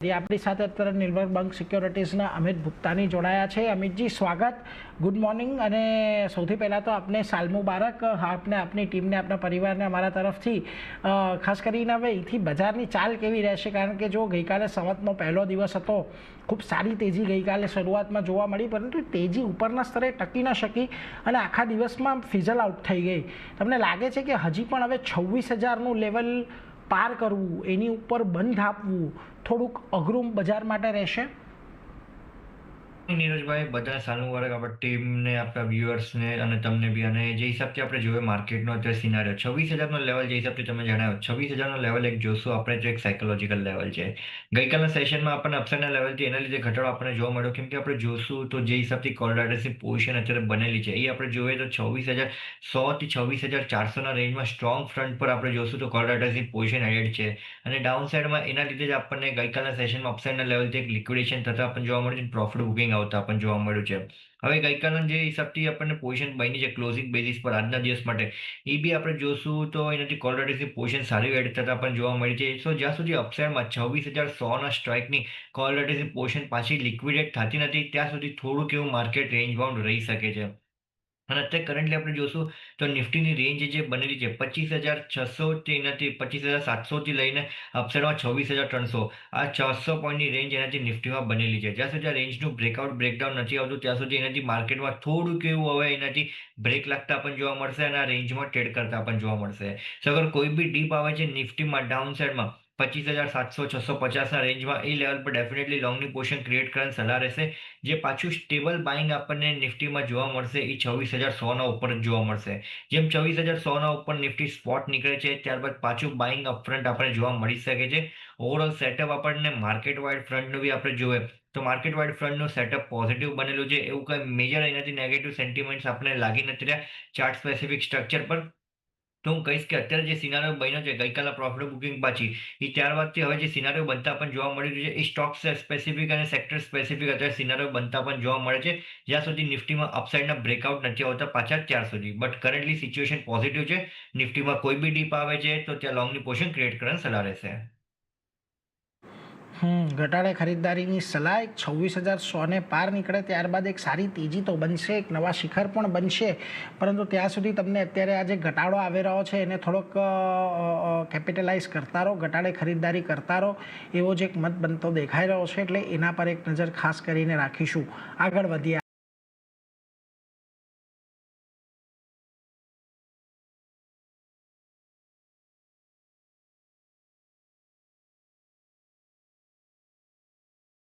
આપણી સાથે અત્યારે નિર્ભર બેંક સિક્યોરિટીઝના અમિત ભુક્તાની જોડાયા છે। અમિતજી, સ્વાગત, ગુડ મોર્નિંગ। અને સૌથી પહેલાં તો આપને સાલ મુબારક, આપને, આપની ટીમને, આપના પરિવારને અમારા તરફથી। ખાસ કરીને હવે અહીંથી બજારની ચાલ કેવી રહેશે? કારણ કે જો ગઈકાલે સંવતનો પહેલો દિવસ હતો, ખૂબ સારી તેજી ગઈકાલે શરૂઆતમાં જોવા મળી, પરંતુ તેજી ઉપરના સ્તરે ટકી ન શકી અને આખા દિવસમાં ફિઝલ આઉટ થઈ ગઈ। તમને લાગે છે કે હજી પણ હવે 26,000નું લેવલ પાર કરવું, એની ઉપર બંધ આપવું થોડુંક અઘરું બજાર માટે રહેશે? નીરજભાઈ, બધાને સાલ મુબારક, આપણા ટીમને, આપણા વ્યુઅર્સને અને તમને બી। અને જે હિસાબથી આપણે જોઈએ માર્કેટનો અત્યારે સિનારીઓ 26,000નો લેવલ, જે હિસાબથી તમે જણાવ્યો 26,000નો લેવલ એક જોશું આપણે, તો એક સાયકોલોજીકલ લેવલ છે। ગઈકાલના સેશનમાં આપણને અપસાઇડના લેવલથી એના લીધે ઘટાડો આપણને જોવા મળ્યો, કેમ કે આપણે જોશું તો જે હિસાબથી કોલરાઇડર્સની પોઝિશન અત્યારે બનેલી છે, એ આપણે જોઈએ તો 26,100 થી 26,400ના રેન્જમાં સ્ટ્રોંગ ફ્રન્ટ પર આપણે જોશું તો કોલરાઇડર્સની પોઝિશન એડેડ છે। અને ડાઉન સાઇડમાં એના લીધે જ આપણને ગઈકાલના સેશનમાં અપસાઇડના લેવલથી એક લિક્વિડેશન થતા આપણને જોવા મળ્યું છે, પ્રોફિટ બુકિંગ આવતા પણ જોવા મળ્યું છે। હવે ગઈકાલના જે હિસાબથી આપણને પોઝિશન બની છે ક્લોઝિંગ બેઝિસ પર આજના દિવસ માટે, એ બી આપણે જોશું તો એનાથી કોલરાઇડર્સની પોઝિશન સારી એડ થતા પણ જોવા મળી છે। સો જ્યાં સુધી અપસાઇડમાં 26,100ના સ્ટ્રાઇકની કોલરાઇડર્સની પોઝિશન પાછી લિક્વિડેટ થતી નથી, ત્યાં સુધી થોડુંક એવું માર્કેટ રેન્જ બાઉન્ડ રહી શકે છે। અને અત્યારે કરન્ટલી આપણે જોશું તો નિફ્ટીની રેન્જ જે બનેલી છે 25,600થી એનાથી 25,700થી લઈને અપસાઇડમાં 26,300, આ 400 પોઈન્ટની રેન્જ એનાથી નિફ્ટીમાં બનેલી છે। જ્યાં સુધી આ રેન્જનું બ્રેકડાઉન નથી આવતું, ત્યાં સુધી એનાથી માર્કેટમાં થોડુંક એવું હવે એનાથી બ્રેક લાગતા પણ જોવા મળશે અને આ રેન્જમાં ટ્રેડ કરતા પણ જોવા મળશે। સો અગર કોઈ બી ડીપ આવે છે નિફ્ટીમાં ડાઉન સાઇડમાં 25,700, 650ના રેન્જમાં, એ લેવલ પર ડેફિનેટલી લોંગની પોઝિશન ક્રિએટ કરવાની સલાહ રહેશે। જે પાછું સ્ટેબલ બાઇંગ આપણને નિફ્ટીમાં જોવા મળશે એ 26,100ના ઉપર જ જોવા મળશે। જેમ 26,100ના ઉપર નિફ્ટી સ્પોટ નીકળે છે, ત્યારબાદ પાછું બાઇંગ અપફ્રન્ટ આપણને જોવા મળી શકે છે। ઓવરઓલ સેટઅપ આપણને માર્કેટ વાઇડ ફ્રન્ટનું બી આપણે જોઈએ તો માર્કેટ વાઇડ ફ્રન્ટનું સેટઅપ પોઝિટિવ બનેલું છે, એવું કંઈ મેજર એનાથી નેગેટિવ સેન્ટિમેન્ટ્સ આપણને લાગી નથી રહ્યા ચાર્ટ સ્પેસિફિક સ્ટ્રક્ચર પર। તો હું કહીશ કે અત્યારે જે સિનારીઓ બન્યો છે ગઈકાલના પ્રોફિટ બુકિંગ પાછી, એ ત્યારબાદથી હવે જે સિનારીઓ બનતા પણ જોવા મળી રહ્યું છે, એ સ્ટોક સ્પેસિફિક અને સેક્ટર સ્પેસિફિક અત્યારે સિનારીઓ બનતા પણ જોવા મળે છે, જ્યાં સુધી નિફ્ટીમાં અપસાઇડના બ્રેકઆઉટ નથી આવતા પાછા ત્યાર સુધી। બટ કરન્ટલી સિચ્યુએશન પોઝિટિવ છે, નિફ્ટીમાં કોઈ બી ડીપ આવે છે તો ત્યાં લોંગની પોઝિશન ક્રિએટ કરવાની સલાહ રહેશે। ઘટાડે ખરીદદારીની સલાહ, 26,100ને પાર નીકળે ત્યારબાદ એક સારી તેજી તો બનશે, એક નવા શિખર પણ બનશે, પરંતુ ત્યાં સુધી તમને અત્યારે આ જે ઘટાડો આવી રહ્યો છે એને થોડોક કેપિટલાઇઝ કરતા રહો, ઘટાડે ખરીદદારી કરતા રહો, એવો જ એક મત બનતો દેખાઈ રહ્યો છે। એટલે એના પર એક નજર ખાસ કરીને રાખીશું। આગળ વધીએ।